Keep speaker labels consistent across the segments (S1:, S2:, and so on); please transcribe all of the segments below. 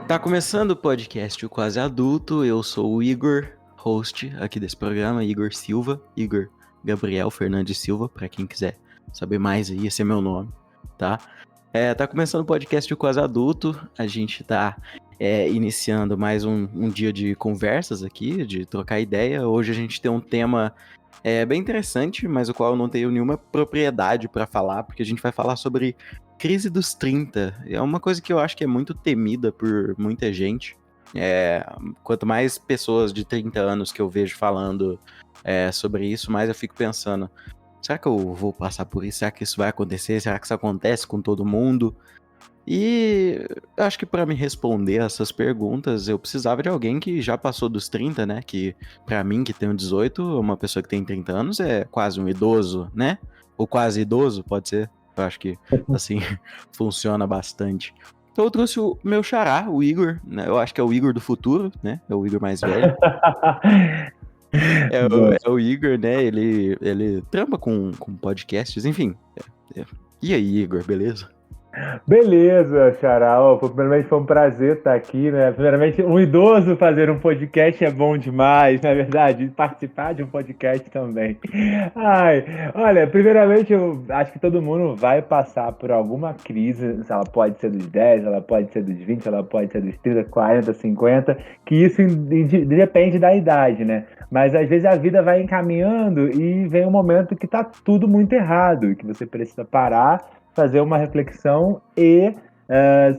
S1: Tá começando o podcast O Quase Adulto, eu sou o Igor, host aqui desse programa, Igor Silva, Igor Gabriel Fernandes Silva, pra quem quiser saber mais aí, esse é meu nome, tá? Tá começando o podcast O Quase Adulto, a gente tá iniciando mais um dia de conversas aqui, de trocar ideia. Hoje a gente tem um tema bem interessante, mas o qual eu não tenho nenhuma propriedade pra falar, porque a gente vai falar sobre crise dos 30. É uma coisa que eu acho que é muito temida por muita gente. Quanto mais pessoas de 30 anos que eu vejo falando sobre isso, mais eu fico pensando, será que eu vou passar por isso? Será que isso vai acontecer? Será que isso acontece com todo mundo? E eu acho que para me responder essas perguntas, eu precisava de alguém que já passou dos 30, né? Que para mim, que tenho 18, uma pessoa que tem 30 anos é quase um idoso, né? Ou quase idoso, pode ser. Eu acho que assim funciona bastante. Então eu trouxe o meu xará, o Igor, né? Eu acho que é o Igor do futuro, né? É o Igor mais velho. É o Igor, né? Ele trampa com podcasts, enfim. E aí, Igor, beleza?
S2: Beleza, Xará. Primeiramente foi um prazer estar aqui, né? Primeiramente, um idoso fazer um podcast é bom demais, não é verdade? Participar de um podcast também. Ai, olha, primeiramente eu acho que todo mundo vai passar por alguma crise, ela pode ser dos 10, ela pode ser dos 20, ela pode ser dos 30, 40, 50, que isso depende da idade, né? Mas às vezes a vida vai encaminhando e vem um momento que tá tudo muito errado, que você precisa parar, fazer uma reflexão e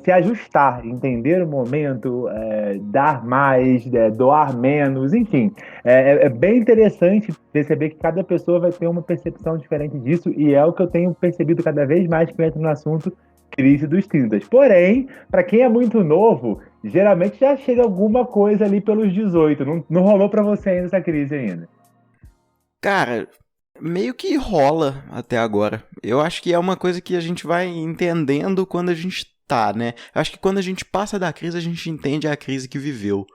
S2: se ajustar, entender o momento, dar mais, doar menos, enfim. É bem interessante perceber que cada pessoa vai ter uma percepção diferente disso e é o que eu tenho percebido cada vez mais que eu entro no assunto crise dos 30. Porém, para quem é muito novo, geralmente já chega alguma coisa ali pelos 18. Não rolou para você ainda essa crise ainda.
S1: Cara, meio que rola até agora. Eu acho que é uma coisa que a gente vai entendendo quando a gente tá, né? Eu acho que quando a gente passa da crise, a gente entende a crise que viveu.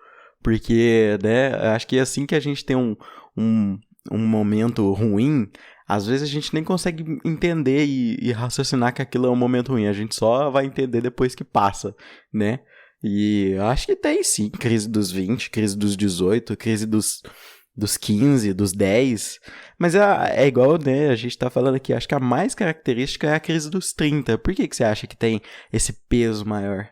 S1: Porque, né, acho que é assim que a gente tem um, um momento ruim, às vezes a gente nem consegue entender e raciocinar que aquilo é um momento ruim. A gente só vai entender depois que passa, né? E eu acho que tem sim, crise dos 20, crise dos 18, crise dos 15, dos 10. Mas é igual, né? A gente tá falando aqui. Acho que a mais característica é a crise dos 30. Por que você acha que tem esse peso maior?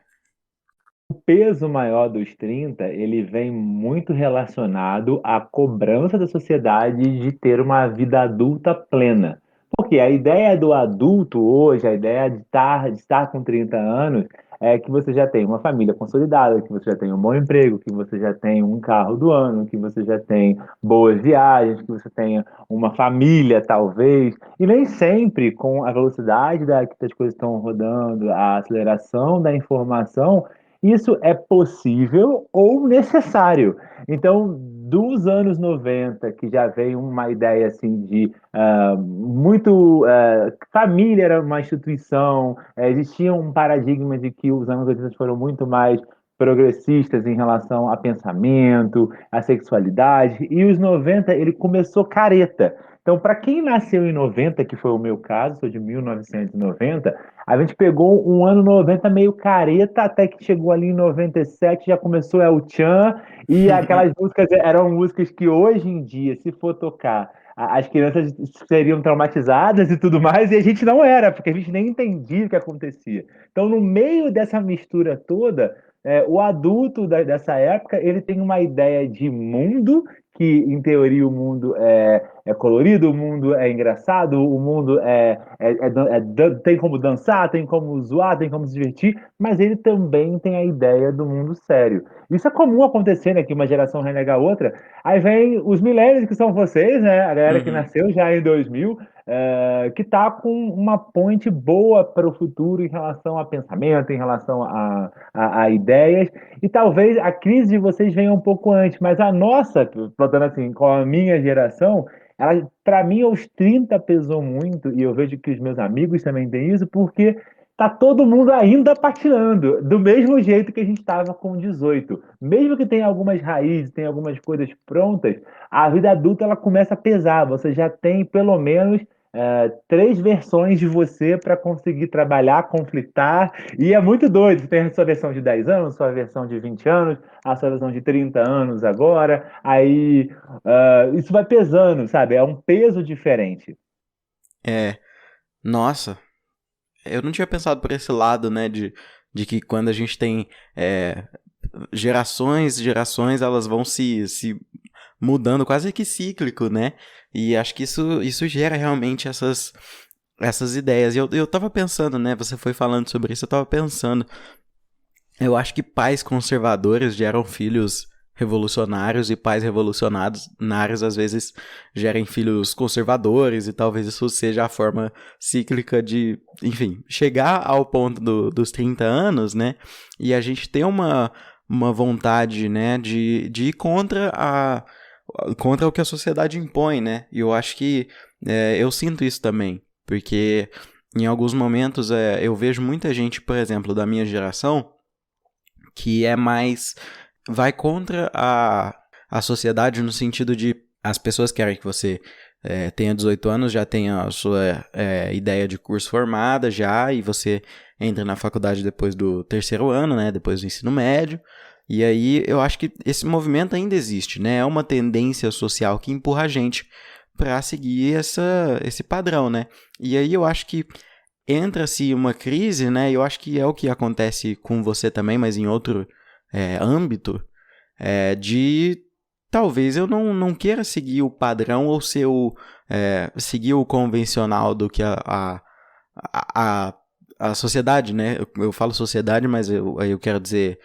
S2: O peso maior dos 30, ele vem muito relacionado à cobrança da sociedade de ter uma vida adulta plena. Porque a ideia do adulto hoje, a ideia de estar com 30 anos, é que você já tem uma família consolidada, que você já tem um bom emprego, que você já tem um carro do ano, que você já tem boas viagens, que você tenha uma família, talvez. E nem sempre, com a velocidade que as coisas estão rodando, a aceleração da informação, isso é possível ou necessário. Então, dos anos 90, que já veio uma ideia assim de família era uma instituição, existia um paradigma de que os anos 80 foram muito mais progressistas em relação a pensamento, a sexualidade, e os 90 ele começou careta. Então, para quem nasceu em 90, que foi o meu caso, sou de 1990, a gente pegou um ano 90 meio careta, até que chegou ali em 97, já começou El Chan, e aquelas músicas eram músicas que hoje em dia, se for tocar, as crianças seriam traumatizadas e tudo mais, e a gente não era, porque a gente nem entendia o que acontecia. Então, no meio dessa mistura toda, o adulto dessa época, ele tem uma ideia de mundo, que em teoria o mundo é colorido, o mundo é engraçado, o mundo tem como dançar, tem como zoar, tem como se divertir, mas ele também tem a ideia do mundo sério. Isso é comum acontecer, né? Que uma geração renega a outra. Aí vem os millennials, que são vocês, né? A galera que
S1: Uhum.
S2: nasceu já em 2000, que tá com uma ponte boa para o futuro em relação a pensamento, em relação a ideias. E talvez a crise de vocês venha um pouco antes, mas a nossa, falando assim, com a minha geração, ela, para mim, aos 30 pesou muito, e eu vejo que os meus amigos também têm isso, porque tá todo mundo ainda patinando, do mesmo jeito que a gente estava com 18. Mesmo que tenha algumas raízes, tenha algumas coisas prontas, a vida adulta ela começa a pesar. Você já tem, pelo menos, três versões de você para conseguir trabalhar, conflitar, e é muito doido. Você tem a sua versão de 10 anos, sua versão de 20 anos, a sua versão de 30 anos agora, aí isso vai pesando, sabe? É um peso diferente.
S1: É, nossa, eu não tinha pensado por esse lado, né, de que quando a gente tem é, gerações, elas vão se mudando, quase que cíclico, né? E acho que isso gera realmente essas ideias. E eu tava pensando, né? Você foi falando sobre isso, eu tava pensando. Eu acho que pais conservadores geram filhos revolucionários e pais revolucionários às vezes gerem filhos conservadores e talvez isso seja a forma cíclica de, enfim, chegar ao ponto dos 30 anos, né? E a gente tem uma vontade, né, de ir contra o que a sociedade impõe, né? E eu acho que eu sinto isso também, porque em alguns momentos eu vejo muita gente, por exemplo, da minha geração que é mais vai contra a sociedade no sentido de as pessoas querem que você tenha 18 anos, já tenha a sua ideia de curso formada já, e você entra na faculdade depois do terceiro ano, né, depois do ensino médio, e aí eu acho que esse movimento ainda existe, né, é uma tendência social que empurra a gente para seguir esse padrão, né, e aí eu acho que entra-se uma crise, né? E eu acho que é o que acontece com você também, mas em outro âmbito, de talvez eu não queira seguir o padrão ou seguir o convencional do que a, a sociedade, né? Eu falo sociedade, mas eu quero dizer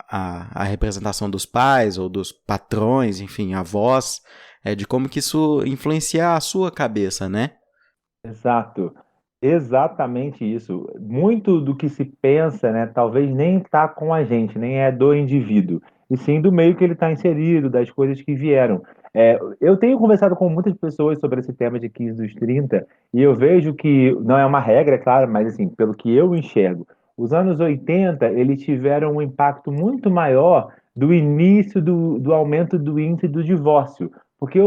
S1: a representação dos pais ou dos patrões, enfim, avós, de como que isso influencia a sua cabeça, né?
S2: Exato. Exatamente isso. Muito do que se pensa, né, talvez nem está com a gente, nem é do indivíduo, e sim do meio que ele está inserido, das coisas que vieram. Eu tenho conversado com muitas pessoas sobre esse tema de 15 dos 30 e eu vejo que, não é uma regra, é claro, mas assim, pelo que eu enxergo, os anos 80 eles tiveram um impacto muito maior do início do aumento do índice do divórcio. Porque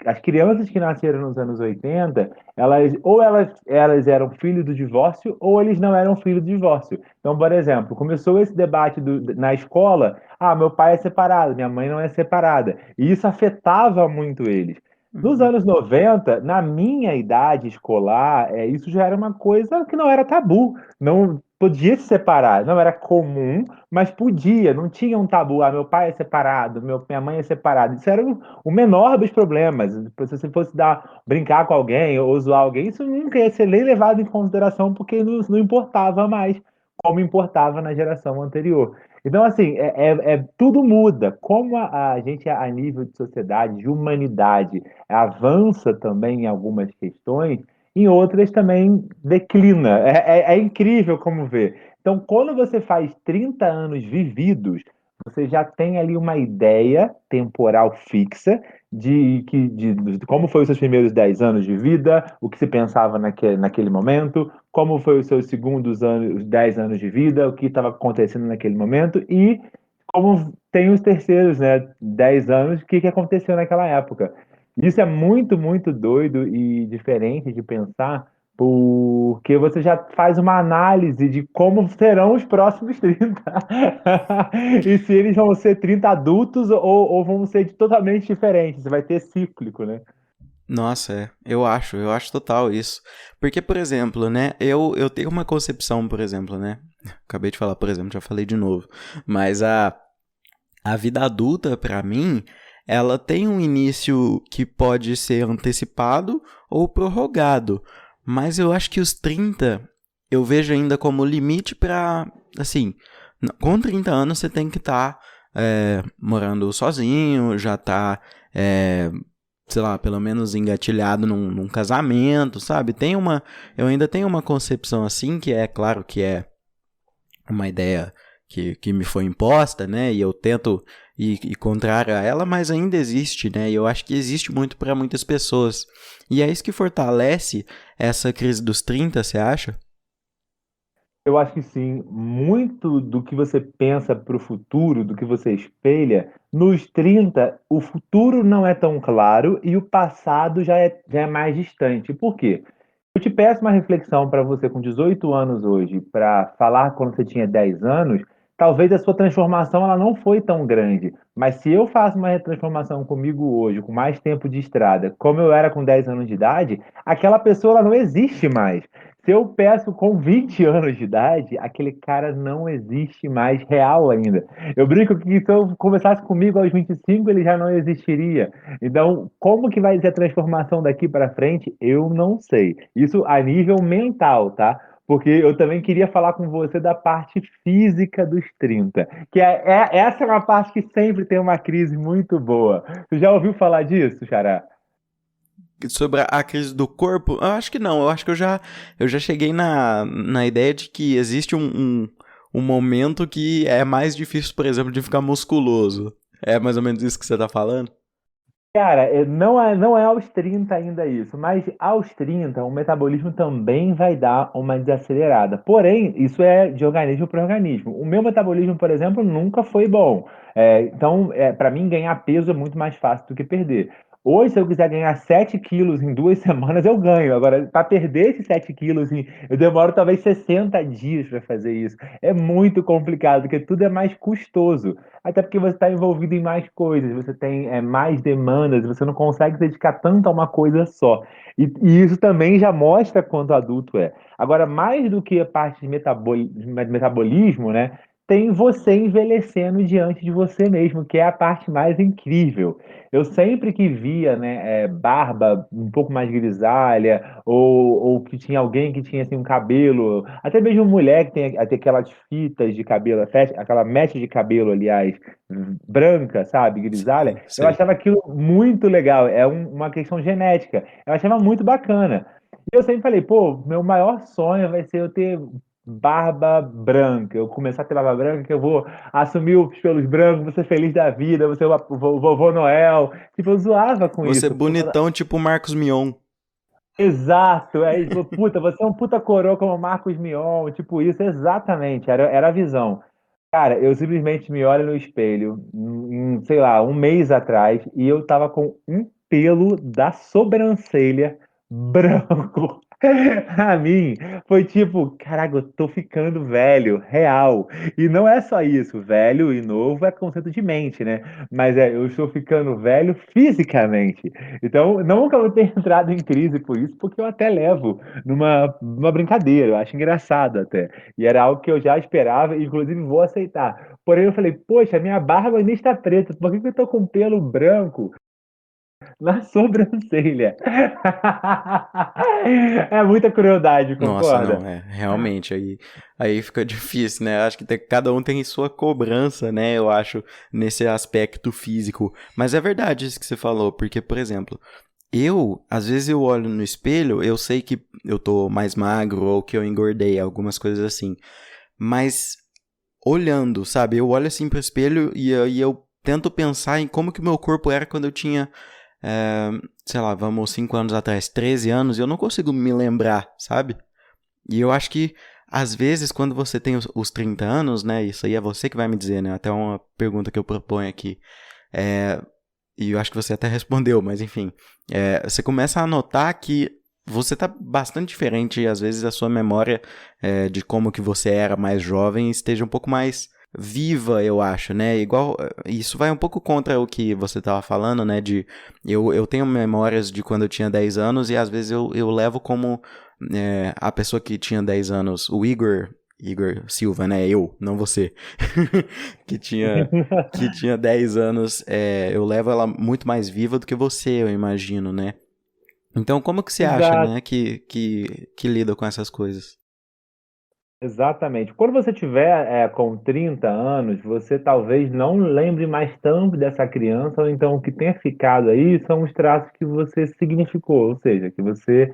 S2: as crianças que nasceram nos anos 80 elas eram filhos do divórcio ou eles não eram filhos do divórcio. Então, por exemplo, começou esse debate na escola: ah, meu pai é separado, minha mãe não é separada. E isso afetava muito eles. Nos
S1: Uhum.
S2: anos 90, na minha idade escolar, isso já era uma coisa que não era tabu. Não podia se separar, não era comum, mas podia, não tinha um tabu. Ah, meu pai é separado, minha mãe é separada. Isso era o menor dos problemas. Se você fosse brincar com alguém ou zoar alguém, isso nunca ia ser nem levado em consideração porque não importava mais como importava na geração anterior. Então, assim, tudo muda. Como a gente, a nível de sociedade, de humanidade, avança também em algumas questões, em outras também declina. É incrível como ver. Então, quando você faz 30 anos vividos, você já tem ali uma ideia temporal fixa de como foi os seus primeiros 10 anos de vida, o que se pensava naquele momento, como foi os seus segundos anos, os 10 anos de vida, o que estava acontecendo naquele momento e como tem os terceiros, né, 10 anos, o que aconteceu naquela época. Isso é muito, muito doido e diferente de pensar, porque você já faz uma análise de como serão os próximos 30. E se eles vão ser 30 adultos ou vão ser totalmente diferentes. Vai ter cíclico, né?
S1: Nossa, eu acho total isso. Porque, por exemplo, né, eu tenho uma concepção, por exemplo, né, acabei de falar, por exemplo, já falei de novo, mas a vida adulta, pra mim, ela tem um início que pode ser antecipado ou prorrogado, mas eu acho que os 30 eu vejo ainda como limite pra, assim, com 30 anos você tem que estar morando sozinho, já tá sei lá, pelo menos engatilhado num casamento, sabe? Eu ainda tenho uma concepção assim, que é claro que é uma ideia que me foi imposta, né? E eu tento ir contrário a ela, mas ainda existe, né? E eu acho que existe muito para muitas pessoas. E é isso que fortalece essa crise dos 30, você acha?
S2: Eu acho que sim. Muito do que você pensa para o futuro, do que você espelha, Nos 30, o futuro não é tão claro e o passado já é mais distante. Por quê? Eu te peço uma reflexão para você com 18 anos hoje, para falar quando você tinha 10 anos, talvez a sua transformação ela não foi tão grande. Mas se eu faço uma transformação comigo hoje, com mais tempo de estrada, como eu era com 10 anos de idade, aquela pessoa ela não existe mais. Se eu peço com 20 anos de idade, aquele cara não existe mais real ainda. Eu brinco que se eu começasse comigo aos 25, ele já não existiria. Então, como que vai ser a transformação daqui para frente? Eu não sei. Isso a nível mental, tá? Porque eu também queria falar com você da parte física dos 30, que essa é uma parte que sempre tem uma crise muito boa. Você já ouviu falar disso, Xará?
S1: Sobre a crise do corpo, eu acho que não. Eu acho que eu já cheguei na ideia de que existe um momento que é mais difícil, por exemplo, de ficar musculoso. É mais ou menos isso que você tá falando?
S2: Cara, não é aos 30 ainda isso, mas aos 30 o metabolismo também vai dar uma desacelerada. Porém, isso é de organismo para organismo. O meu metabolismo, por exemplo, nunca foi bom. Então, para mim, ganhar peso é muito mais fácil do que perder. Hoje, se eu quiser ganhar 7 quilos em 2 semanas, eu ganho. Agora, para perder esses 7 quilos, eu demoro talvez 60 dias para fazer isso. É muito complicado, porque tudo é mais custoso. Até porque você está envolvido em mais coisas, você tem mais demandas, você não consegue se dedicar tanto a uma coisa só. E isso também já mostra quanto adulto é. Agora, mais do que a parte de metabolismo, né? Tem você envelhecendo diante de você mesmo, que é a parte mais incrível. Eu sempre que via, né, barba um pouco mais grisalha, ou que tinha alguém que tinha assim, um cabelo, até mesmo mulher que tem aquelas fitas de cabelo, aquela mecha de cabelo, aliás, branca, sabe, grisalha,
S1: Sim,
S2: eu
S1: sei.
S2: achava aquilo muito legal. Uma questão genética. Eu achava muito bacana. E eu sempre falei, pô, meu maior sonho vai ser eu ter barba branca. Eu começar a ter barba branca, que eu vou assumir os pelos brancos, vou ser feliz da vida, vou ser o vovô Noel. Tipo, eu zoava com
S1: Você é
S2: isso.
S1: bonitão, tipo Marcos Mion.
S2: Exato, tipo, puta, você é um puta coroa como o Marcos Mion, tipo isso, exatamente, era a visão. Cara, eu simplesmente me olho no espelho, sei lá, um mês atrás, e eu tava com um pelo da sobrancelha branco. A mim, foi tipo, caraca, eu tô ficando velho, real. E não é só isso, velho e novo é conceito de mente, né? Mas eu estou ficando velho fisicamente. Então, nunca vou ter entrado em crise por isso, porque eu até levo numa brincadeira, eu acho engraçado até. E era algo que eu já esperava, e inclusive vou aceitar. Porém, eu falei, poxa, minha barba ainda está preta, por que que eu tô com pelo branco na sobrancelha? É muita crueldade,
S1: Nossa, não,
S2: concorda?
S1: realmente, aí fica difícil, né? Acho que cada um tem sua cobrança, né? Eu acho, nesse aspecto físico. Mas é verdade isso que você falou, porque, por exemplo, às vezes eu olho no espelho, eu sei que eu tô mais magro ou que eu engordei, algumas coisas assim. Mas olhando, sabe? Eu olho assim pro espelho e eu tento pensar em como que o meu corpo era quando eu tinha, é, sei lá, vamos 5 anos atrás, 13 anos, e eu não consigo me lembrar, sabe? E eu acho que, às vezes, quando você tem os 30 anos, né? Isso aí é você que vai me dizer, né? Até uma pergunta que eu proponho aqui. É, e eu acho que você até respondeu, mas enfim. Você começa a notar que você tá bastante diferente e às vezes a sua memória de como que você era mais jovem esteja um pouco mais viva, eu acho, né? Igual, isso vai um pouco contra o que você tava falando, né? Eu tenho memórias de quando eu tinha 10 anos e às vezes eu levo como a pessoa que tinha 10 anos, o Igor Silva, né? Eu, não você. que tinha que tinha 10 anos, eu levo ela muito mais viva do que você, eu imagino, né? Então, como que você acha,
S2: Exato.
S1: né, que lida com essas coisas?
S2: Exatamente. Quando você tiver com 30 anos, você talvez não lembre mais tanto dessa criança, ou então o que tenha ficado aí são os traços que você significou, ou seja, que você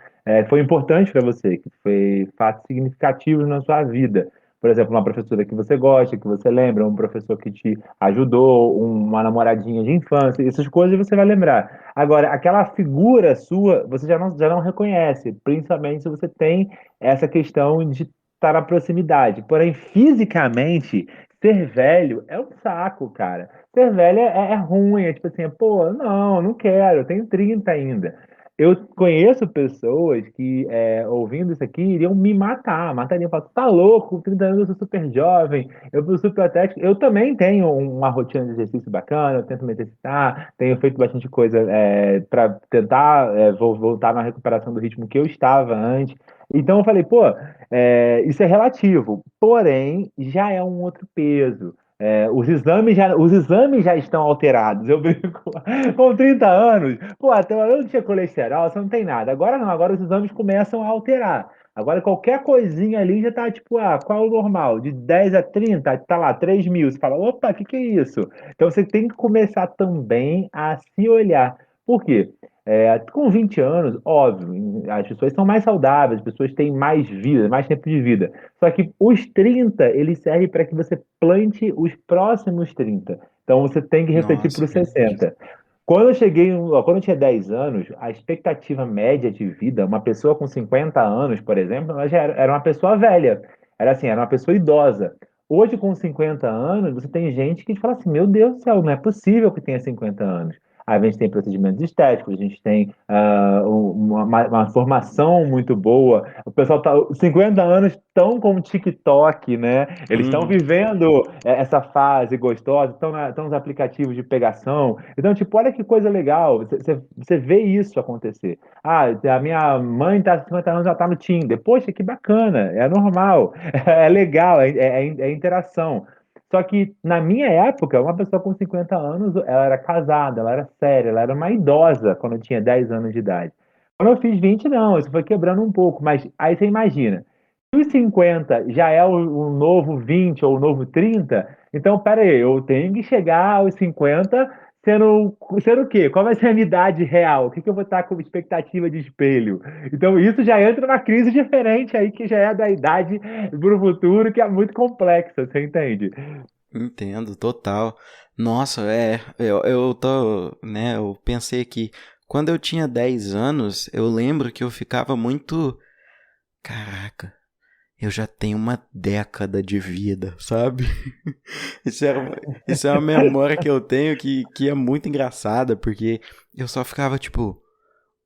S2: foi importante para você, que foi fatos significativos na sua vida. Por exemplo, uma professora que você gosta, que você lembra, um professor que te ajudou, uma namoradinha de infância, essas coisas você vai lembrar. Agora, aquela figura sua, você já não reconhece, principalmente se você tem essa questão de estar na proximidade. Porém, fisicamente, ser velho é um saco, cara. Ser velho é ruim, é tipo assim, pô, não, não quero, eu tenho 30 ainda. Eu conheço pessoas que, ouvindo isso aqui, iriam me matar, matariam, falar, tá louco, com 30 anos eu sou super jovem, eu sou super atlético. Eu também tenho uma rotina de exercício bacana, eu tento me exercitar, tenho feito bastante coisa para tentar voltar na recuperação do ritmo que eu estava antes. Então eu falei, pô, isso é relativo, porém já é um outro peso. Os exames já estão alterados. Eu brinco com 30 anos, pô, até eu não tinha colesterol, você não tem nada. Agora não, agora os exames começam a alterar. Agora qualquer coisinha ali já tá tipo, qual é o normal? De 10 a 30, tá lá, 3 mil. Você fala, opa, o que que é isso? Então você tem que começar também a se olhar. Por quê? Com 20 anos, óbvio, as pessoas são mais saudáveis, as pessoas têm mais vida, mais tempo de vida. Só que os 30, ele serve para que você plante os próximos 30. Então você tem que refletir para
S1: Nossa,
S2: os 60. Quando eu tinha 10 anos, a expectativa média de vida, uma pessoa com 50 anos, por exemplo, ela já era uma pessoa velha. Era assim, era uma pessoa idosa. Hoje, com 50 anos, você tem gente que fala assim: Meu Deus do céu, não é possível que tenha 50 anos. Aí a gente tem procedimentos estéticos, a gente tem uma formação muito boa. O pessoal tá, 50 anos estão com o TikTok, né? Eles estão
S1: Uhum.
S2: vivendo essa fase gostosa, estão nos aplicativos de pegação. Então, tipo, olha que coisa legal. Você vê isso acontecer. Ah, a minha mãe tá com 50 anos, ela tá no Tinder. Poxa, que bacana, é normal, é legal, é interação. Só que na minha época, uma pessoa com 50 anos, ela era casada, ela era séria, ela era uma idosa quando eu tinha 10 anos de idade. Quando eu fiz 20, não, isso foi quebrando um pouco, mas aí você imagina, se os 50 já é o novo 20 ou o novo 30, então pera aí, eu tenho que chegar aos 50 sendo o quê? Qual vai ser a minha idade real? O que que eu vou estar com expectativa de espelho? Então isso já entra numa crise diferente aí, que já é da idade para o futuro, que é muito complexa, você entende?
S1: Entendo, total. Nossa, eu tô, né, eu pensei que quando eu tinha 10 anos, eu lembro que eu ficava muito, caraca, eu já tenho uma década de vida, sabe? Isso é, isso é uma memória que eu tenho que é muito engraçada, porque eu só ficava tipo,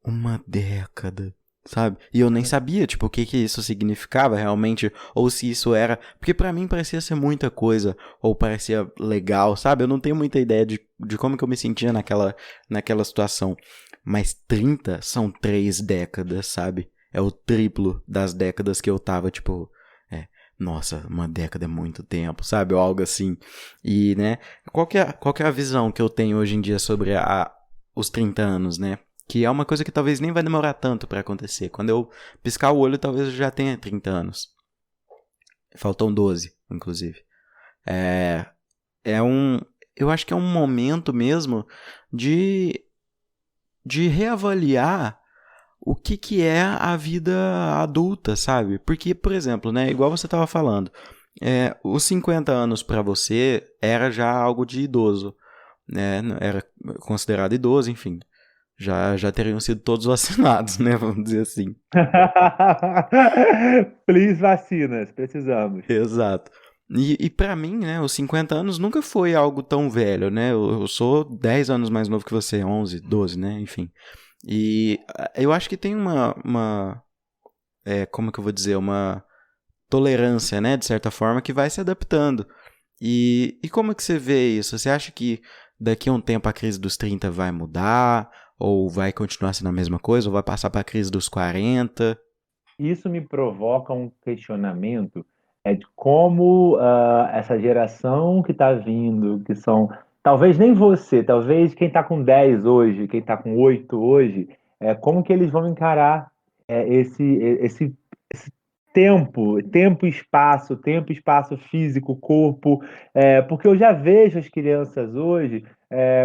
S1: uma década, sabe? E eu nem sabia, tipo, o que que isso significava realmente, ou se isso era. Porque pra mim parecia ser muita coisa, ou parecia legal, sabe? Eu não tenho muita ideia de como que eu me sentia naquela situação. Mas 30 são 3 décadas, sabe? É o triplo das décadas que eu tava, tipo. É, nossa, uma década é muito tempo, sabe? Ou algo assim. E, né? Qual que é a visão que eu tenho hoje em dia sobre os 30 anos, né? Que é uma coisa que talvez nem vai demorar tanto pra acontecer. Quando eu piscar o olho, talvez eu já tenha 30 anos. Faltam 12, inclusive. É, é um. Eu acho que é um momento mesmo de, de reavaliar o que é a vida adulta, sabe? Porque, por exemplo, né, igual você estava falando, os 50 anos pra você era já algo de idoso, né? Era considerado idoso, enfim. Já teriam sido todos vacinados, né? Vamos dizer assim.
S2: Please, vacinas, precisamos.
S1: Exato. E para mim, né, os 50 anos nunca foi algo tão velho, né? Eu sou 10 anos mais novo que você, 11, 12, né? Enfim. E eu acho que tem como que eu vou dizer, uma tolerância, né, de certa forma, que vai se adaptando. E como é que você vê isso? Você acha que daqui a um tempo a crise dos 30 vai mudar? Ou vai continuar sendo a mesma coisa? Ou vai passar para a crise dos 40?
S2: Isso me provoca um questionamento de como essa geração que está vindo, que são, talvez nem você, talvez quem está com 10 hoje, quem está com 8 hoje, como que eles vão encarar esse tempo, espaço físico, corpo, porque eu já vejo as crianças hoje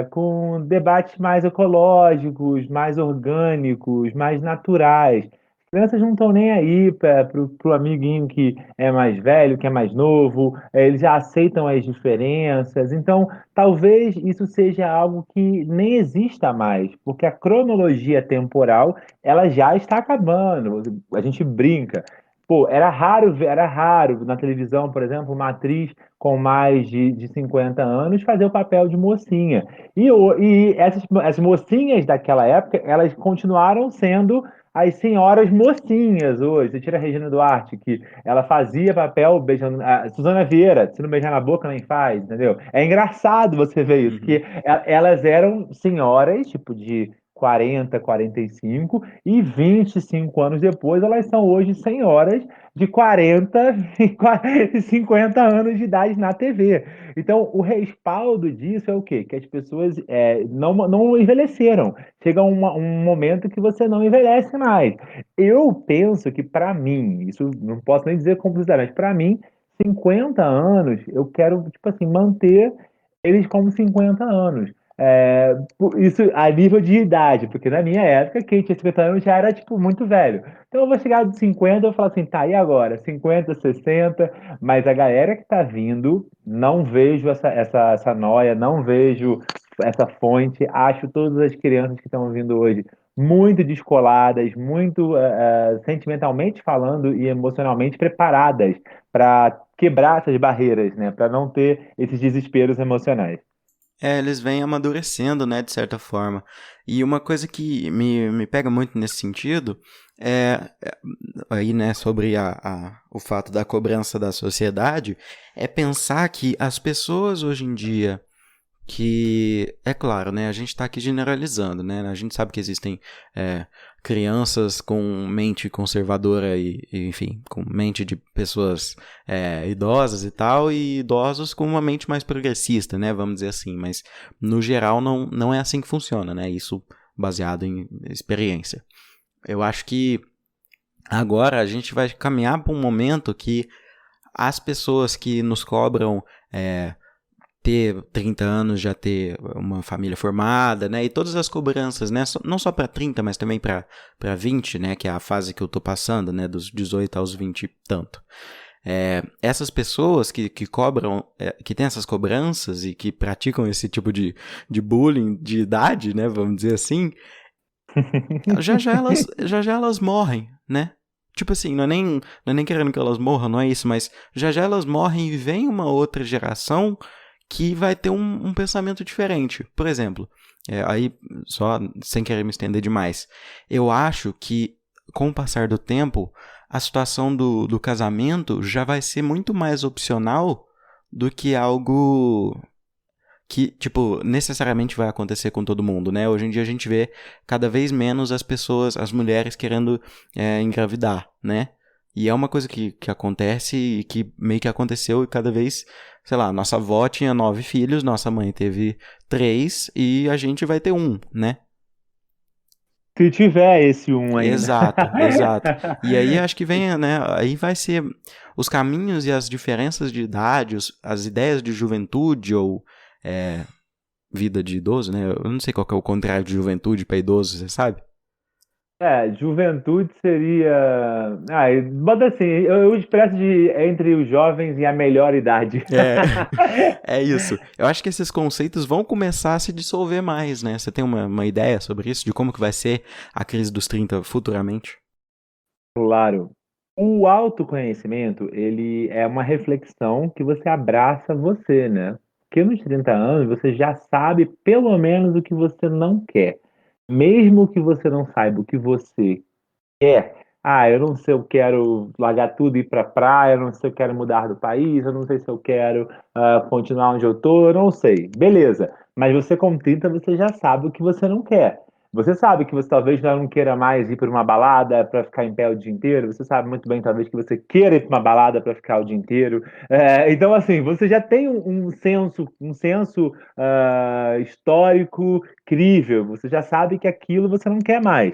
S2: com debates mais ecológicos, mais orgânicos, mais naturais. As crianças não estão nem aí para o amiguinho que é mais velho, que é mais novo, eles já aceitam as diferenças. Então, talvez isso seja algo que nem exista mais, porque a cronologia temporal ela já está acabando. A gente brinca. Pô, era raro na televisão, por exemplo, uma atriz com mais de 50 anos fazer o papel de mocinha. E essas mocinhas daquela época, elas continuaram sendo as senhoras mocinhas hoje. Você tira a Regina Duarte, que ela fazia papel beijando. A Suzana Vieira, se não beijar na boca, nem faz, entendeu? É engraçado você ver isso, que
S1: Uhum.
S2: elas eram senhoras, tipo de 40, 45, e 25 anos depois, elas são hoje senhoras de 40 e 50 anos de idade na TV. Então, o respaldo disso é o quê? Que as pessoas não envelheceram. Chega um momento que você não envelhece mais. Eu penso que, para mim, isso não posso nem dizer completamente, para mim, 50 anos, eu quero, tipo assim, manter eles como 50 anos. Isso a nível de idade, porque na minha época, quem tinha 50 anos já era, tipo, muito velho. Então eu vou chegar de 50 e vou falar assim, tá, e agora? 50, 60, mas a galera que tá vindo, não vejo essa noia, não vejo essa fonte, acho todas as crianças que estão vindo hoje muito descoladas, muito sentimentalmente falando e emocionalmente preparadas para quebrar essas barreiras, né? Para não ter esses desesperos emocionais.
S1: Eles vêm amadurecendo, né, de certa forma. E uma coisa que me pega muito nesse sentido aí, né, sobre o fato da cobrança da sociedade, é pensar que as pessoas hoje em dia que, é claro, né, a gente está aqui generalizando, né, a gente sabe que existem é, crianças com mente conservadora enfim, com mente de pessoas idosas e tal, e idosos com uma mente mais progressista, né, vamos dizer assim, mas no geral não é assim que funciona, né, isso baseado em experiência. Eu acho que agora a gente vai caminhar para um momento que as pessoas que nos cobram ter 30 anos, já ter uma família formada, né? E todas as cobranças, né? Não só para 30, mas também para 20, né? Que é a fase que eu tô passando, né? Dos 18 aos 20 e tanto. Essas pessoas que cobram, que têm essas cobranças e que praticam esse tipo de bullying de idade, né? Vamos dizer assim, já elas morrem, né? Tipo assim, não é nem querendo que elas morram, não é isso, mas já elas morrem e vem uma outra geração que vai ter um pensamento diferente. Por exemplo, aí, só sem querer me estender demais, eu acho que com o passar do tempo, a situação do casamento já vai ser muito mais opcional do que algo que, tipo, necessariamente vai acontecer com todo mundo, né? Hoje em dia a gente vê cada vez menos as pessoas, as mulheres querendo engravidar, né? E é uma coisa que acontece e que meio que aconteceu e cada vez, sei lá, nossa avó tinha 9 filhos, nossa mãe teve 3 e a gente vai ter um, né?
S2: Se tiver esse um ainda.
S1: Exato, exato. E aí acho que vem, né? Aí vai ser os caminhos e as diferenças de idade, as ideias de juventude ou é, vida de idoso, né? Eu não sei qual que é o contrário de juventude para idoso, você sabe?
S2: Juventude seria. Bota assim, eu expresso de entre os jovens e a melhor idade.
S1: É, é isso. Eu acho que esses conceitos vão começar a se dissolver mais, né? Você tem uma ideia sobre isso? De como que vai ser a crise dos 30 futuramente?
S2: Claro. O autoconhecimento, ele é uma reflexão que você abraça você, né? Porque nos 30 anos você já sabe pelo menos o que você não quer. Mesmo que você não saiba o que você quer. Eu não sei, eu quero largar tudo e ir pra praia, eu não sei, eu quero mudar do país, eu não sei se eu quero continuar onde eu tô, eu não sei. Beleza. Mas você com 30, você já sabe o que você não quer. Você sabe que você talvez já não queira mais ir para uma balada para ficar em pé o dia inteiro. Você sabe muito bem, talvez, que você queira ir para uma balada para ficar o dia inteiro. Então, assim, você já tem um senso histórico crível. Você já sabe que aquilo você não quer mais.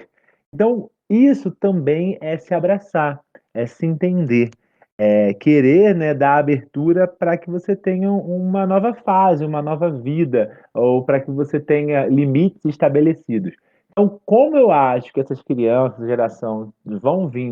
S2: Então, isso também é se abraçar, é se entender, é querer, né, dar abertura para que você tenha uma nova fase, uma nova vida, ou para que você tenha limites estabelecidos. Então, como eu acho que essas crianças, geração, vão vir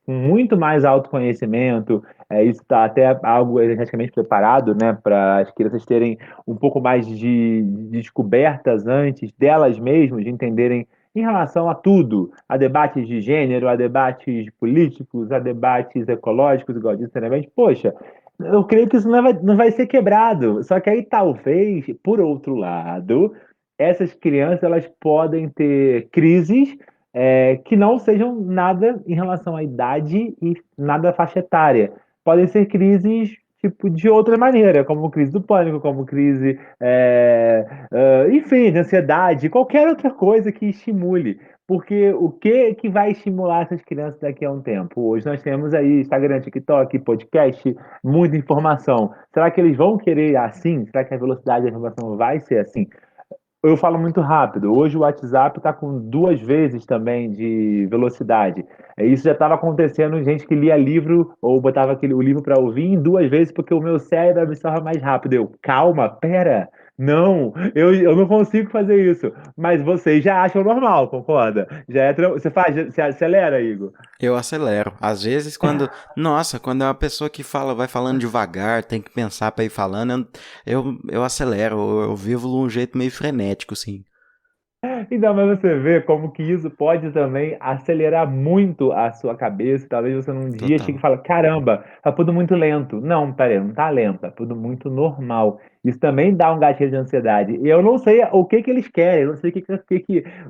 S2: com muito mais autoconhecimento, isso está até algo energeticamente preparado, né, para as crianças terem um pouco mais de descobertas antes delas mesmas, de entenderem em relação a tudo, a debates de gênero, a debates políticos, a debates ecológicos, igual disse anteriormente, poxa, eu creio que isso não vai ser quebrado. Só que aí talvez, por outro lado, essas crianças elas podem ter crises que não sejam nada em relação à idade e nada à faixa etária. Podem ser crises tipo de outra maneira, como crise do pânico, como crise, enfim, de ansiedade, qualquer outra coisa que estimule. Porque o que vai estimular essas crianças daqui a um tempo? Hoje nós temos aí Instagram, TikTok, podcast, muita informação. Será que eles vão querer assim? Será que a velocidade da informação vai ser assim? Eu falo muito rápido. Hoje o WhatsApp está com 2 vezes também de velocidade. Isso já estava acontecendo, gente que lia livro ou botava o livro para ouvir em 2 vezes porque o meu cérebro absorve mais rápido. Eu, calma, pera, não, eu não consigo fazer isso. Mas vocês já acham normal, concorda? Você faz, você acelera, Igor?
S1: Eu acelero. Às vezes, Nossa, quando é uma pessoa que fala, vai falando devagar, tem que pensar pra ir falando, eu acelero. Eu vivo de um jeito meio frenético, assim.
S2: Então, mas você vê como que isso pode também acelerar muito a sua cabeça. Talvez você num dia chegue e
S1: Total.
S2: fale, caramba, tá tudo muito lento. Não, peraí, não tá lento, tá tudo muito normal. Isso também dá um gatilho de ansiedade. E eu não sei o que que eles querem, eu não sei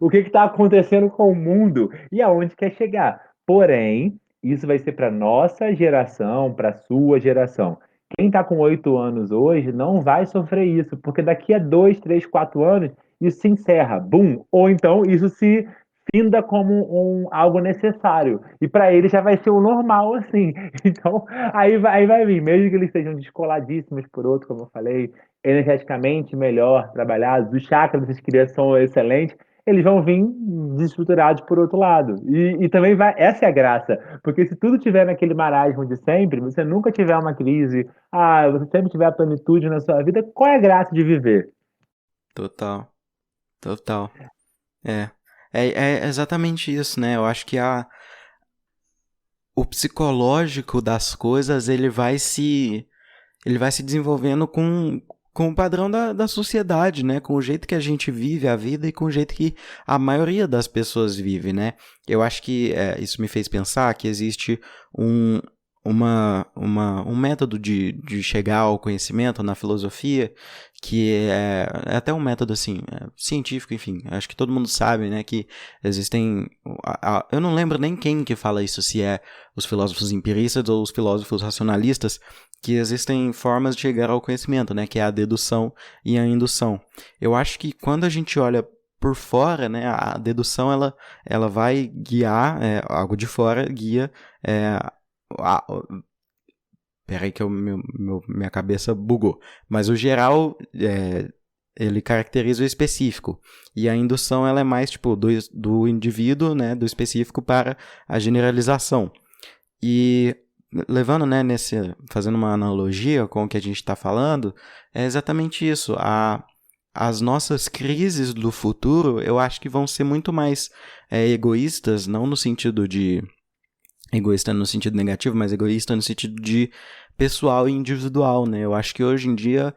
S2: o que que tá acontecendo com o mundo e aonde quer chegar. Porém, isso vai ser para nossa geração, para sua geração. Quem está com 8 anos hoje não vai sofrer isso, porque daqui a 2, 3, 4 anos isso se encerra, bum, ou então isso se finda como algo necessário. E para ele já vai ser o normal, assim. Então, aí vai vir, mesmo que eles estejam descoladíssimos por outro, como eu falei, energeticamente melhor trabalhados, os chakras dessas crianças são excelentes, eles vão vir desestruturados por outro lado. E também vai, essa é a graça, porque se tudo tiver naquele marasmo de sempre, você nunca tiver uma crise, você sempre tiver a plenitude na sua vida, qual é a graça de viver?
S1: Total. Total. É. É exatamente isso, né? Eu acho que o psicológico das coisas, ele vai se desenvolvendo com o padrão da sociedade, né? Com o jeito que a gente vive a vida e com o jeito que a maioria das pessoas vive, né? Eu acho que isso me fez pensar que existe um, um método de chegar ao conhecimento na filosofia que é até um método assim científico, enfim, acho que todo mundo sabe, né, que existem eu não lembro nem quem que fala isso, se é os filósofos empiristas ou os filósofos racionalistas, que existem formas de chegar ao conhecimento, né, que é a dedução e a indução. Eu acho que quando a gente olha por fora, né, a dedução ela vai guiar, algo de fora guia a, peraí que minha cabeça bugou. Mas o geral, ele caracteriza o específico. E a indução ela é mais tipo do indivíduo, né, do específico para a generalização. E levando, né, fazendo uma analogia com o que a gente está falando, é exatamente isso. As nossas crises do futuro, eu acho que vão ser muito mais egoístas, não no sentido de egoísta no sentido negativo, mas egoísta no sentido de pessoal e individual, né? Eu acho que hoje em dia,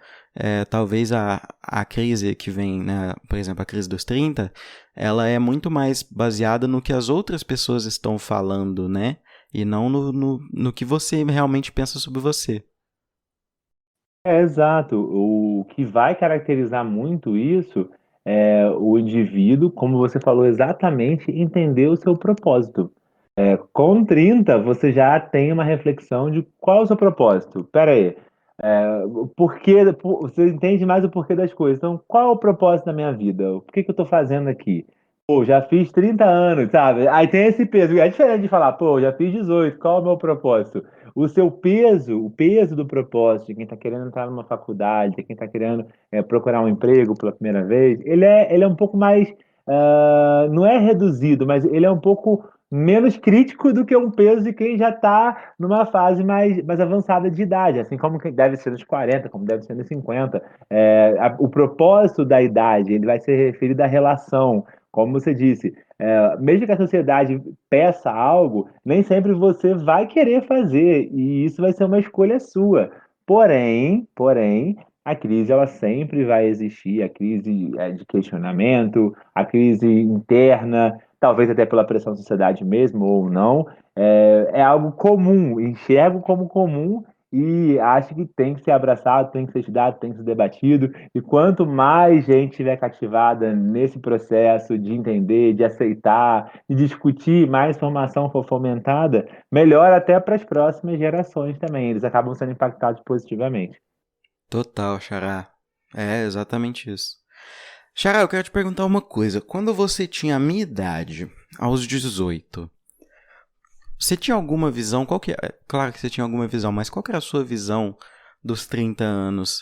S1: talvez a crise que vem, né, por exemplo, a crise dos 30, ela é muito mais baseada no que as outras pessoas estão falando, né? E não no que você realmente pensa sobre você.
S2: Exato. O que vai caracterizar muito isso é o indivíduo, como você falou exatamente, entender o seu propósito. Com 30, você já tem uma reflexão de qual é o seu propósito. Pera aí, você entende mais o porquê das coisas. Então, qual é o propósito da minha vida? O que que eu estou fazendo aqui? Pô, já fiz 30 anos, sabe? Aí tem esse peso. É diferente de falar, pô, já fiz 18, qual é o meu propósito? O seu peso, o peso do propósito, de quem está querendo entrar numa faculdade, de quem está querendo procurar um emprego pela primeira vez, ele é um pouco mais, não é reduzido, mas ele é um pouco menos crítico do que um peso de quem já está numa fase mais avançada de idade, assim como que deve ser nos 40, como deve ser nos 50. O propósito da idade, ele vai ser referido à relação, como você disse, mesmo que a sociedade peça algo, nem sempre você vai querer fazer, e isso vai ser uma escolha sua. Porém, A crise ela sempre vai existir, a crise de questionamento, a crise interna, talvez até pela pressão da sociedade mesmo ou não, é algo comum, enxergo como comum e acho que tem que ser abraçado, tem que ser estudado, tem que ser debatido. E quanto mais gente estiver cativada nesse processo de entender, de aceitar, de discutir, mais informação for fomentada, melhor até para as próximas gerações também. Eles acabam sendo impactados positivamente.
S1: Total, Xará. É exatamente isso. Xará, eu quero te perguntar uma coisa. Quando você tinha a minha idade, aos 18, você tinha alguma visão? Qual que é? Claro que você tinha alguma visão, mas qual que era a sua visão dos 30 anos?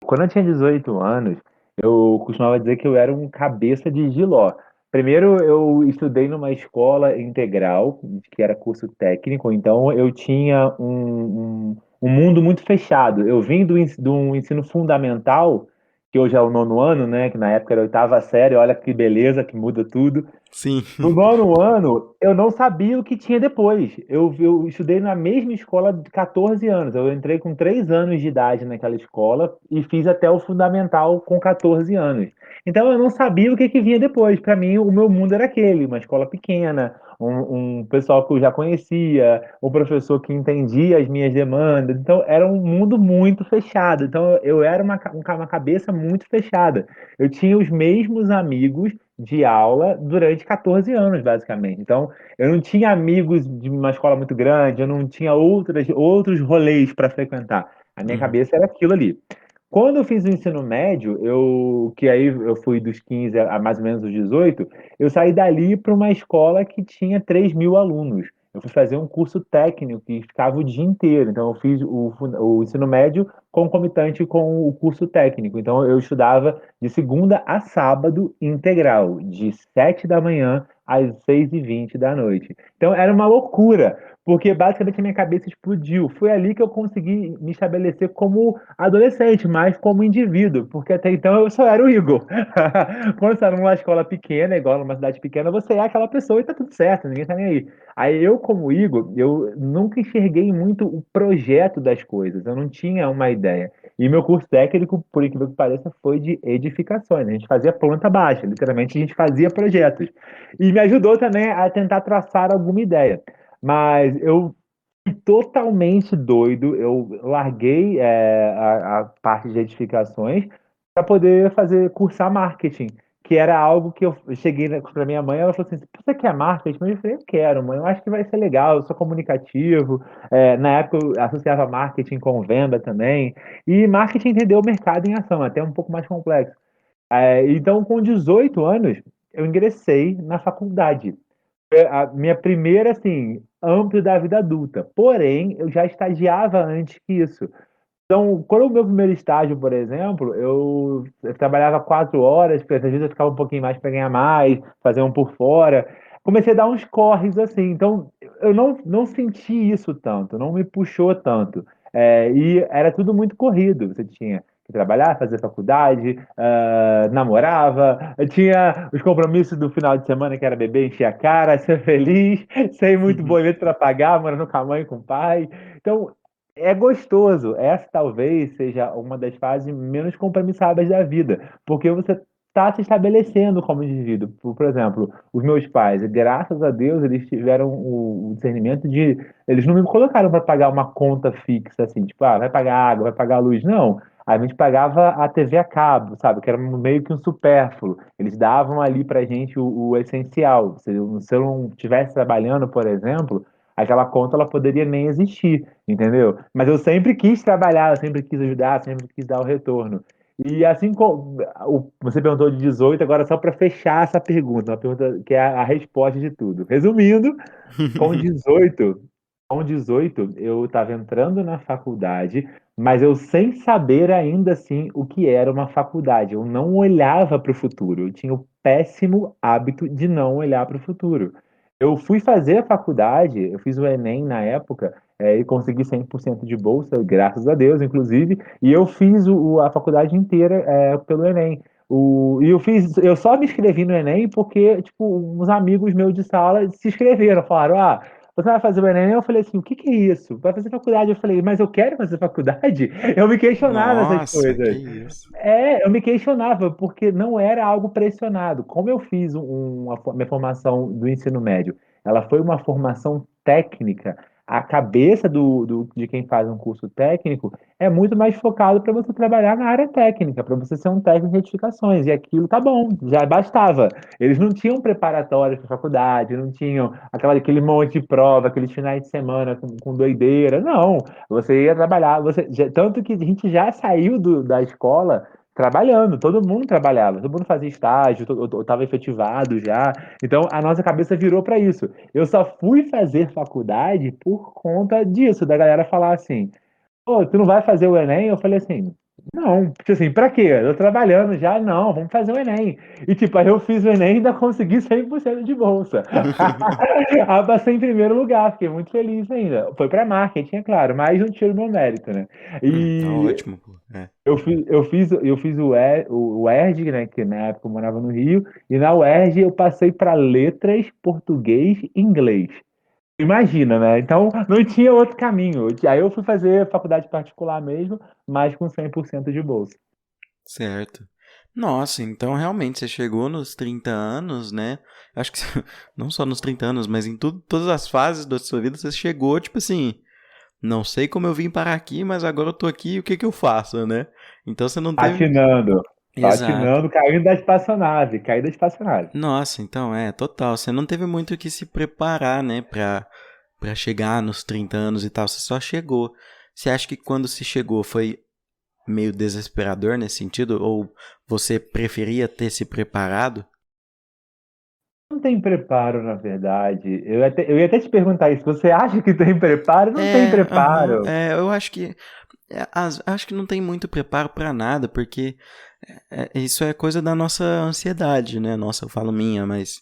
S2: Quando eu tinha 18 anos, eu costumava dizer que eu era um cabeça de giló. Primeiro, eu estudei numa escola integral, que era curso técnico, então eu tinha um mundo muito fechado. Eu vim do ensino fundamental, que hoje é o nono ano, né? Que na época era a oitava série, olha que beleza, que muda tudo.
S1: Sim.
S2: No nono ano, eu não sabia o que tinha depois. Eu estudei na mesma escola de 14 anos. Eu entrei com 3 anos de idade naquela escola e fiz até o fundamental com 14 anos. Então eu não sabia o que vinha depois. Para mim, o meu mundo era aquele: uma escola pequena, um pessoal que eu já conhecia, um professor que entendia as minhas demandas. Então era um mundo muito fechado. Então eu era uma cabeça muito fechada. Eu tinha os mesmos amigos de aula durante 14 anos, basicamente. Então, eu não tinha amigos de uma escola muito grande, eu não tinha outros rolês para frequentar. A minha
S1: Uhum.
S2: cabeça era aquilo ali. Quando eu fiz o ensino médio, que aí eu fui dos 15 a mais ou menos os 18, eu saí dali para uma escola que tinha 3.000 alunos. Eu fui fazer um curso técnico que ficava o dia inteiro. Então, eu fiz o ensino médio concomitante com o curso técnico. Então, eu estudava de segunda a sábado integral, de 7 da manhã às 6h20 da noite. Então, era uma loucura, porque basicamente a minha cabeça explodiu. Foi ali que eu consegui me estabelecer como adolescente, mas como indivíduo, porque até então eu só era o Igor. Quando você está numa escola pequena, igual numa cidade pequena, você é aquela pessoa e tá tudo certo, ninguém tá nem aí. Aí eu, como Igor, eu nunca enxerguei muito o projeto das coisas, eu não tinha uma ideia. E meu curso técnico, por incrível que pareça, foi de edificações. A gente fazia planta baixa, literalmente a gente fazia projetos. E me ajudou também a tentar traçar alguma ideia. Mas eu totalmente doido. Eu larguei a parte de edificações para poder fazer cursar marketing, que era algo que eu cheguei para minha mãe, ela falou assim: você quer marketing? Eu falei: eu quero, mãe, eu acho que vai ser legal, eu sou comunicativo. Na época eu associava marketing com venda também, e marketing entendeu o mercado em ação, até um pouco mais complexo. Então, com 18 anos, eu ingressei na faculdade. A minha primeira, assim, âmbito da vida adulta. Porém, eu já estagiava antes que isso. Então, quando o meu primeiro estágio, por exemplo, eu trabalhava 4 horas, porque às vezes eu ficava um pouquinho mais para ganhar mais, fazer um por fora. Comecei a dar uns corres assim. Então, eu não senti isso tanto, não me puxou tanto. E era tudo muito corrido. Você tinha que trabalhar, fazer faculdade, namorava, tinha os compromissos do final de semana, que era beber, encher a cara, ser feliz, sem muito boleto para pagar, morando com a mãe e com o pai. Então, é gostoso. Essa talvez seja uma das fases menos compromissadas da vida, porque você está se estabelecendo como indivíduo. Por exemplo, os meus pais, graças a Deus, eles tiveram o discernimento de. Eles não me colocaram para pagar uma conta fixa, assim, tipo, vai pagar água, vai pagar luz. Não. A gente pagava a TV a cabo, sabe? Que era meio que um supérfluo. Eles davam ali pra gente o essencial. Se eu não estivesse trabalhando, por exemplo, aquela conta ela poderia nem existir, entendeu? Mas eu sempre quis trabalhar, eu sempre quis ajudar, sempre quis dar o retorno. E assim como você perguntou de 18, agora só para fechar essa pergunta, uma pergunta que é a resposta de tudo. Resumindo, com 18, com 18 eu estava entrando na faculdade, mas eu sem saber ainda assim o que era uma faculdade. Eu não olhava para o futuro. Eu tinha o péssimo hábito de não olhar para o futuro. Eu fui fazer a faculdade, eu fiz o Enem na época, e consegui 100% de bolsa, graças a Deus, inclusive, e eu fiz a faculdade inteira pelo Enem. Eu só me inscrevi no Enem porque, tipo, uns amigos meus de sala se inscreveram, falaram: você vai fazer o Enem? Eu falei assim, o que que é isso? Vai fazer faculdade? Eu falei, mas eu quero fazer faculdade? Eu me questionava essas
S1: Nossa, que
S2: coisas.
S1: isso.
S2: Eu me questionava, porque não era algo pressionado. Como eu fiz minha formação do ensino médio, ela foi uma formação técnica. A cabeça de quem faz um curso técnico é muito mais focado para você trabalhar na área técnica, para você ser um técnico de edificações. E aquilo tá bom, já bastava. Eles não tinham preparatórios para faculdade, não tinham aquele monte de prova, aqueles finais de semana com doideira. Não, você ia trabalhar, tanto que a gente já saiu da escola trabalhando, todo mundo trabalhava, todo mundo fazia estágio, estava efetivado já. Então a nossa cabeça virou para isso. Eu só fui fazer faculdade por conta disso, da galera falar assim: pô, tu não vai fazer o Enem? Eu falei assim, não, tipo assim, pra quê? Eu trabalhando já, não, vamos fazer o Enem. E tipo, aí eu fiz o Enem e ainda consegui 100% de bolsa. Aí passei em primeiro lugar, fiquei muito feliz ainda. Foi pra marketing, é claro, mas não tiro meu mérito, né?
S1: Tá
S2: E
S1: ótimo, pô. É.
S2: eu fiz o UERJ, né, que na época eu morava no Rio, e na UERJ eu passei para letras, português e inglês. Imagina, né? Então não tinha outro caminho. Aí eu fui fazer faculdade particular mesmo, mas com 100% de bolsa.
S1: Certo. Nossa, então realmente você chegou nos 30 anos, né? Acho que não só nos 30 anos, mas em todas as fases da sua vida você chegou, tipo assim, não sei como eu vim parar aqui, mas agora eu tô aqui, o que que eu faço, né? Então você não teve.
S2: Patinando,
S1: Exato.
S2: patinando, caindo da espaçonave, caí da espaçonave.
S1: Nossa, então total. Você não teve muito o que se preparar, né, pra chegar nos 30 anos e tal. Você só chegou. Você acha que quando se chegou foi meio desesperador nesse sentido? Ou você preferia ter se preparado?
S2: Não tem preparo, na verdade. Eu ia até te perguntar isso. Você acha que tem preparo? Não tem
S1: Aham,
S2: preparo.
S1: eu acho que acho que não tem muito preparo pra nada, porque isso é coisa da nossa ansiedade, né? Nossa, eu falo minha, mas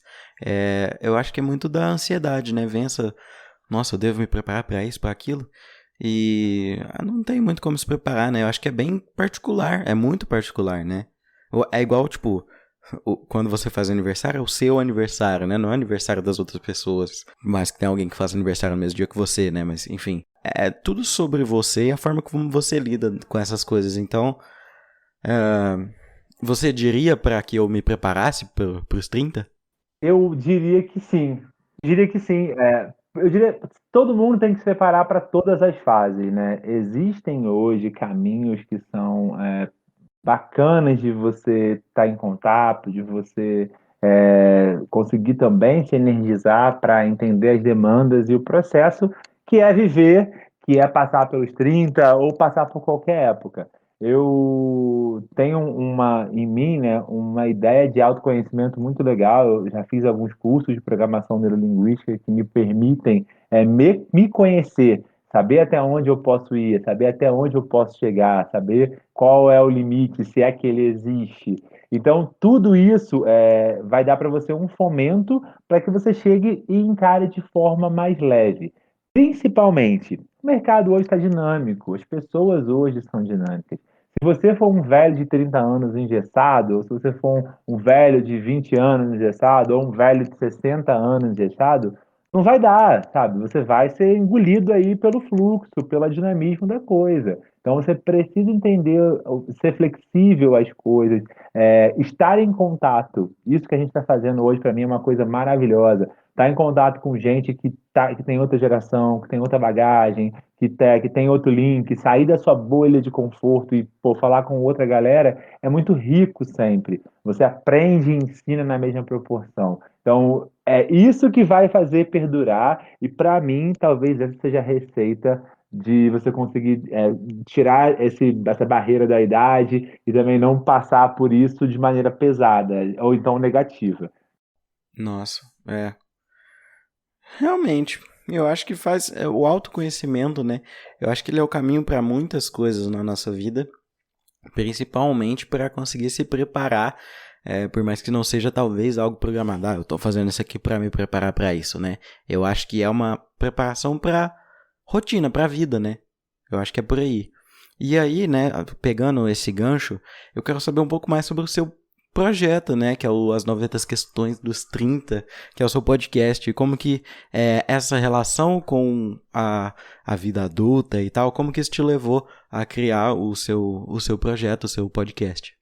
S1: eu acho que é muito da ansiedade, né? Vem essa, nossa, eu devo me preparar pra isso, pra aquilo, e não tem muito como se preparar, né? Eu acho que é bem particular, é muito particular, né? É igual, tipo, quando você faz aniversário, é o seu aniversário, né? Não é o aniversário das outras pessoas. Mas que tem alguém que faz aniversário no mesmo dia que você, né? Mas, enfim. É tudo sobre você e a forma como você lida com essas coisas. Então, você diria pra que eu me preparasse pros 30?
S2: Eu diria que sim. Diria que sim. Eu diria que todo mundo tem que se preparar para todas as fases, né? Existem hoje caminhos que são bacanas de você estar em contato, de você conseguir também se energizar para entender as demandas e o processo que é viver, que é passar pelos 30 ou passar por qualquer época. Eu tenho em mim, né, uma ideia de autoconhecimento muito legal. Eu já fiz alguns cursos de programação neurolinguística que me permitem me conhecer, saber até onde eu posso ir, saber até onde eu posso chegar, saber qual é o limite, se é que ele existe. Então, tudo isso vai dar para você um fomento para que você chegue e encare de forma mais leve. Principalmente, o mercado hoje está dinâmico, as pessoas hoje são dinâmicas. Se você for um velho de 30 anos engessado, ou se você for um velho de 20 anos engessado, ou um velho de 60 anos engessado, não vai dar, sabe? Você vai ser engolido aí pelo fluxo, pelo dinamismo da coisa. Então você precisa entender, ser flexível às coisas, estar em contato. Isso que a gente está fazendo hoje, para mim, é uma coisa maravilhosa. Estar em contato com gente que tem outra geração, que tem outra bagagem, que tem outro link, sair da sua bolha de conforto e pô, falar com outra galera é muito rico sempre. Você aprende e ensina na mesma proporção. Então, é isso que vai fazer perdurar, e para mim, talvez essa seja a receita de você conseguir tirar essa barreira da idade e também não passar por isso de maneira pesada ou então negativa.
S1: Nossa, realmente, eu acho que faz o autoconhecimento, né? Eu acho que ele é o caminho para muitas coisas na nossa vida, principalmente para conseguir se preparar, por mais que não seja talvez algo programado. Eu tô fazendo isso aqui para me preparar para isso, né? Eu acho que é uma preparação para rotina, para vida, né? Eu acho que é por aí. E aí, né, pegando esse gancho, eu quero saber um pouco mais sobre o seu projeto, né, que é o As 90 Questões dos 30, que é o seu podcast. Como que essa relação com a vida adulta e tal, como que isso te levou a criar o seu projeto, o seu podcast?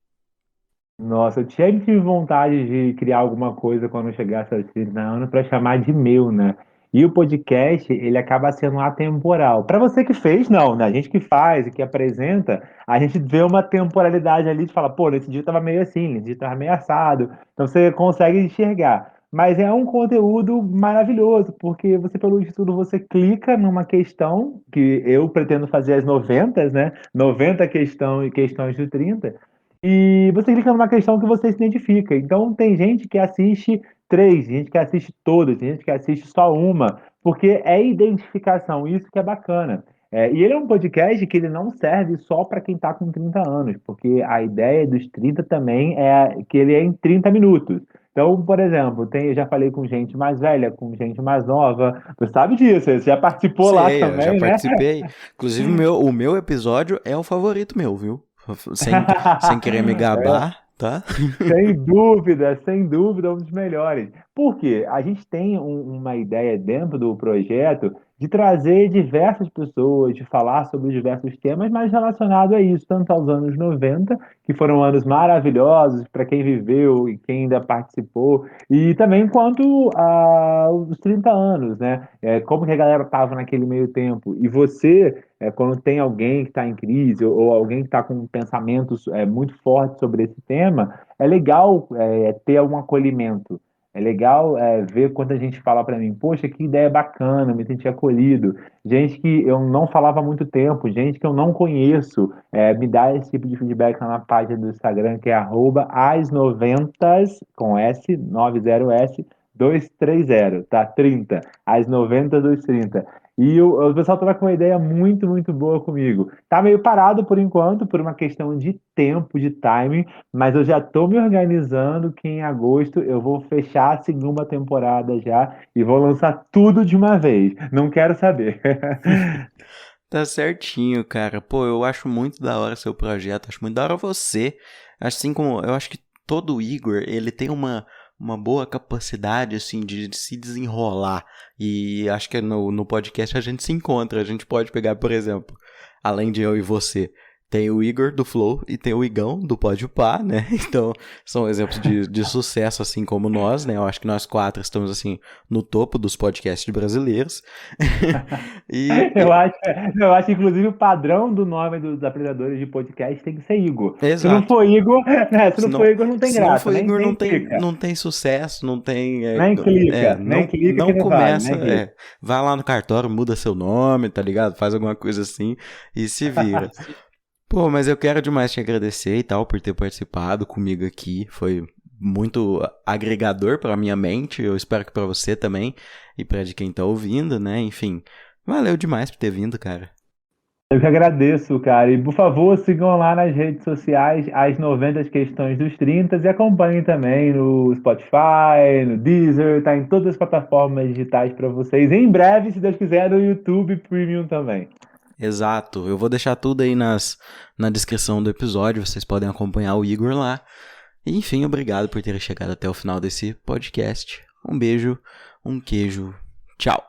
S2: Nossa, eu sempre tive vontade de criar alguma coisa quando eu chegasse aos 30 anos para chamar de meu, né? E o podcast, ele acaba sendo atemporal. Para você que fez, não, né? A gente que faz e que apresenta, a gente vê uma temporalidade ali de falar, pô, nesse dia tava meio assim, nesse dia tava meio assado. Então você consegue enxergar. Mas é um conteúdo maravilhoso, porque você, pelo estudo, você clica numa questão que eu pretendo fazer as 90, né? 90 questões de 30. E você clica numa questão que você se identifica. Então, tem gente que assiste três, gente que assiste todas, tem gente que assiste só uma, porque é identificação, isso que é bacana. E ele é um podcast que ele não serve só para quem está com 30 anos, porque a ideia dos 30 também é que ele é em 30 minutos. Então, por exemplo, eu já falei com gente mais velha, com gente mais nova. Você sabe disso, você já participou lá
S1: Sei, eu já
S2: também, né?
S1: participei. Inclusive, o meu episódio é o favorito meu, viu? Sem querer me gabar, tá?
S2: Sem dúvida, um dos melhores. Por quê? A gente tem uma ideia dentro do projeto de trazer diversas pessoas, de falar sobre diversos temas, mas relacionado a isso, tanto aos anos 90, que foram anos maravilhosos para quem viveu e quem ainda participou, e também quanto aos 30 anos, né? Como que a galera estava naquele meio tempo. E você quando tem alguém que está em crise ou alguém que está com pensamentos muito fortes sobre esse tema, é legal ter um acolhimento. É legal ver quando a gente fala para mim, poxa, que ideia bacana, me senti acolhido. Gente que eu não falava há muito tempo, gente que eu não conheço, me dá esse tipo de feedback lá na página do Instagram, que é @as90, com S, 90S, 230, tá? 30, as 90 dos 30. E o pessoal tava com uma ideia muito, muito boa comigo. Tá meio parado por enquanto, por uma questão de tempo, de timing, mas eu já tô me organizando que em agosto eu vou fechar a segunda temporada já e vou lançar tudo de uma vez. Não quero saber.
S1: Tá certinho, cara. Pô, eu acho muito da hora seu projeto, acho muito da hora você. Assim como eu acho que todo Igor, ele tem uma boa capacidade, assim, de se desenrolar. E acho que no podcast a gente se encontra. A gente pode pegar, por exemplo, além de eu e você, tem o Igor do Flow e tem o Igão do Podpah, né? Então, são exemplos de sucesso, assim como nós, né? Eu acho que nós quatro estamos, assim, no topo dos podcasts brasileiros. E,
S2: Eu acho, inclusive, o padrão do nome dos apresentadores de podcast tem que ser Igor. Se não
S1: exato.
S2: for Igor, se
S1: Se
S2: não for
S1: não,
S2: Igor, não tem
S1: se não
S2: graça,
S1: for
S2: nem,
S1: Igor,
S2: nem clica.
S1: não tem sucesso, não tem.
S2: Nem clica que
S1: Não
S2: não vale,
S1: começa.
S2: nem clica.
S1: Vai lá no cartório, muda seu nome, tá ligado? Faz alguma coisa assim e se vira. Pô, mas eu quero demais te agradecer e tal por ter participado comigo aqui. Foi muito agregador pra minha mente. Eu espero que pra você também e pra de quem tá ouvindo, né? Enfim, valeu demais por ter vindo, cara.
S2: Eu que agradeço, cara. E por favor, sigam lá nas redes sociais as 90 questões dos 30 e acompanhem também no Spotify, no Deezer, tá em todas as plataformas digitais para vocês. Em breve, se Deus quiser, no YouTube Premium também.
S1: Exato, eu vou deixar tudo aí na descrição do episódio, vocês podem acompanhar o Igor lá. E, enfim, obrigado por ter chegado até o final desse podcast. Um beijo, um queijo, tchau.